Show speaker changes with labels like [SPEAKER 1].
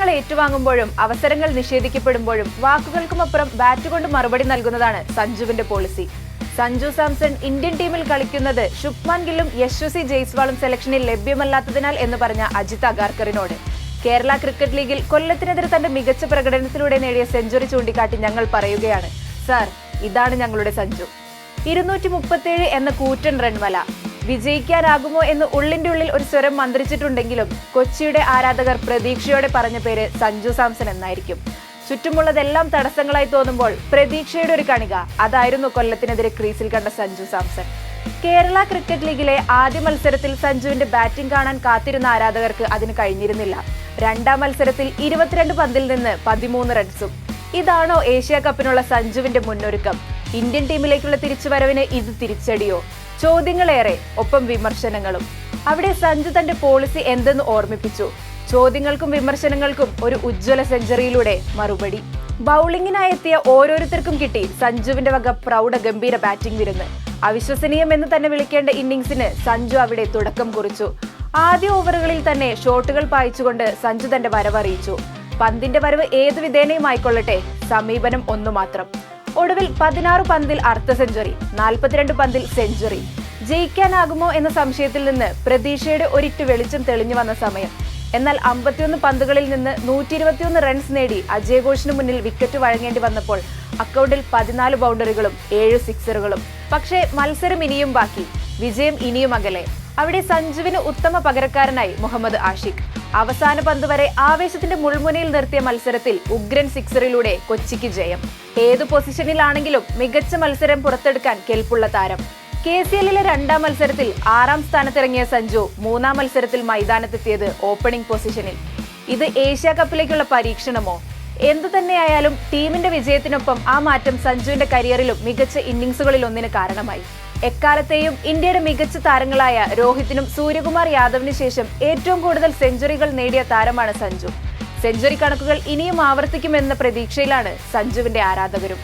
[SPEAKER 1] പരാജയങ്ങൾ ഏറ്റുവാങ്ങുമ്പോഴും അവസരങ്ങൾ നിഷേധിക്കപ്പെടുമ്പോഴും വാക്കുകൾക്കുമപ്പുറം ബാറ്റ് കൊണ്ട് മറുപടി നൽകുന്നതാണ് സഞ്ജുവിന്റെ പോളിസി. സഞ്ജു സാംസൺ ഇന്ത്യൻ ടീമിൽ കളിക്കുന്നത് ശുഭ്മാൻ ഗില്ലും യശസ്വി ജയ്സ്വാളും സെലക്ഷനിൽ ലഭ്യമല്ലാത്തതിനാൽ എന്ന് പറഞ്ഞ അജിത് അഗാർക്കറിനോട് കേരള ക്രിക്കറ്റ് ലീഗിൽ കൊല്ലത്തിനെതിരെ തന്റെ മികച്ച പ്രകടനത്തിലൂടെ നേടിയ സെഞ്ചുറി ചൂണ്ടിക്കാട്ടി ഞങ്ങൾ പറയുകയാണ്, സാർ, ഇതാണ് ഞങ്ങളുടെ സഞ്ജു. 237 എന്ന കൂറ്റൻ റൺവല. വിജയിക്കാനാകുമോ എന്ന് ഉള്ളിന്റെ ഉള്ളിൽ ഒരു സ്വരം മന്ത്രിച്ചിട്ടുണ്ടെങ്കിലും കൊച്ചിയുടെ ആരാധകർ പ്രതീക്ഷയോടെ പറഞ്ഞ പേര് സഞ്ജു സാംസൺ എന്നായിരിക്കും. ചുറ്റുമുള്ളതെല്ലാം തടസ്സങ്ങളായി തോന്നുമ്പോൾ പ്രതീക്ഷയുടെ ഒരു കണിക, അതായിരുന്നു കൊല്ലത്തിനെതിരെ ക്രീസിൽ കണ്ട സഞ്ജു സാംസൺ. കേരള ക്രിക്കറ്റ് ലീഗിലെ ആദ്യ മത്സരത്തിൽ സഞ്ജുവിന്റെ ബാറ്റിംഗ് കാണാൻ കാത്തിരുന്ന ആരാധകർക്ക് അതിന് കഴിഞ്ഞിരുന്നില്ല. രണ്ടാം മത്സരത്തിൽ 22 പന്തിൽ നിന്ന് 13 റൺസും. ഇതാണോ ഏഷ്യ കപ്പിനുള്ള സഞ്ജുവിന്റെ മുന്നൊരുക്കം? ഇന്ത്യൻ ടീമിലേക്കുള്ള തിരിച്ചുവരവിന് ഇത് തിരിച്ചടിയോ? ചോദ്യങ്ങളേറെ, ഒപ്പം വിമർശനങ്ങളും. അവിടെ സഞ്ജു തന്റെ പോളിസി എന്തെന്ന് ഓർമ്മിപ്പിച്ചു. ചോദ്യങ്ങൾക്കും വിമർശനങ്ങൾക്കും ഒരു ഉജ്ജ്വല സെഞ്ചുറിയിലൂടെ മറുപടി. ബൌളിംഗിനായെത്തിയ ഓരോരുത്തർക്കും കിട്ടി സഞ്ജുവിന്റെ വക പ്രൗഢ ഗംഭീര ബാറ്റിംഗ് വിരുന്ന്. അവിശ്വസനീയം എന്ന് തന്നെ വിളിക്കേണ്ട ഇന്നിംഗ്സിന് സഞ്ജു അവിടെ തുടക്കം കുറിച്ചു. ആദ്യ ഓവറുകളിൽ തന്നെ ഷോട്ടുകൾ പായിച്ചുകൊണ്ട് സഞ്ജു തന്റെ വരവറിയിച്ചു. പന്തിന്റെ വരവ് ഏതു വിധേനയും ആയിക്കൊള്ളട്ടെ, സമീപനം ഒന്നു മാത്രം. ഒടുവിൽ 16 പന്തിൽ അർദ്ധ സെഞ്ചുറി, 42 പന്തിൽ സെഞ്ചുറി. ജയിക്കാനാകുമോ എന്ന സംശയത്തിൽ നിന്ന് പ്രതീക്ഷയുടെ ഒരിറ്റു വെളിച്ചം തെളിഞ്ഞു വന്ന സമയം. എന്നാൽ 51 പന്തുകളിൽ നിന്ന് 121 റൺസ് നേടി അജയ് ഘോഷിന് മുന്നിൽ വിക്കറ്റ് വഴങ്ങേണ്ടി വന്നപ്പോൾ അക്കൗണ്ടിൽ 14 ബൗണ്ടറികളും 7 സിക്സറുകളും. പക്ഷേ മത്സരം ഇനിയും ബാക്കി, വിജയം ഇനിയും അകലെ. അവിടെ സഞ്ജുവിന് ഉത്തമ പകരക്കാരനായി മുഹമ്മദ് ആഷിഖ്. അവസാന പന്ത് വരെ ആവേശത്തിന്റെ മുൾമുനയിൽ നിർത്തിയ മത്സരത്തിൽ ഉഗ്രൻ സിക്സറിലൂടെ കൊച്ചിക്ക് ജയം. ഏതു പൊസിഷനിലാണെങ്കിലും മികച്ച മത്സരം പുറത്തെടുക്കാൻ കെൽപ്പുള്ള താരം. KCLിലെ രണ്ടാം മത്സരത്തിൽ 6ാം സ്ഥാനത്തിറങ്ങിയ സഞ്ജു 3ാം മത്സരത്തിൽ മൈതാനത്തെത്തിയത് ഓപ്പണിംഗ് പൊസിഷനിൽ. ഇത് ഏഷ്യ കപ്പിലേക്കുള്ള പരീക്ഷണമോ? എന്തു തന്നെയായാലും ടീമിന്റെ വിജയത്തിനൊപ്പം ആ മാറ്റം സഞ്ജുവിന്റെ കരിയറിലും മികച്ച ഇന്നിംഗ്സുകളിൽ ഒന്നിന് കാരണമായി. എക്കാലത്തെയും ഇന്ത്യയുടെ മികച്ച താരങ്ങളായ രോഹിത്തിനും സൂര്യകുമാർ യാദവിന് ശേഷം ഏറ്റവും കൂടുതൽ സെഞ്ചുറികൾ നേടിയ താരമാണ് സഞ്ജു. സെഞ്ചുറി കണക്കുകൾ ഇനിയും ആവർത്തിക്കുമെന്ന പ്രതീക്ഷയിലാണ് സഞ്ജുവിന്റെ ആരാധകരും.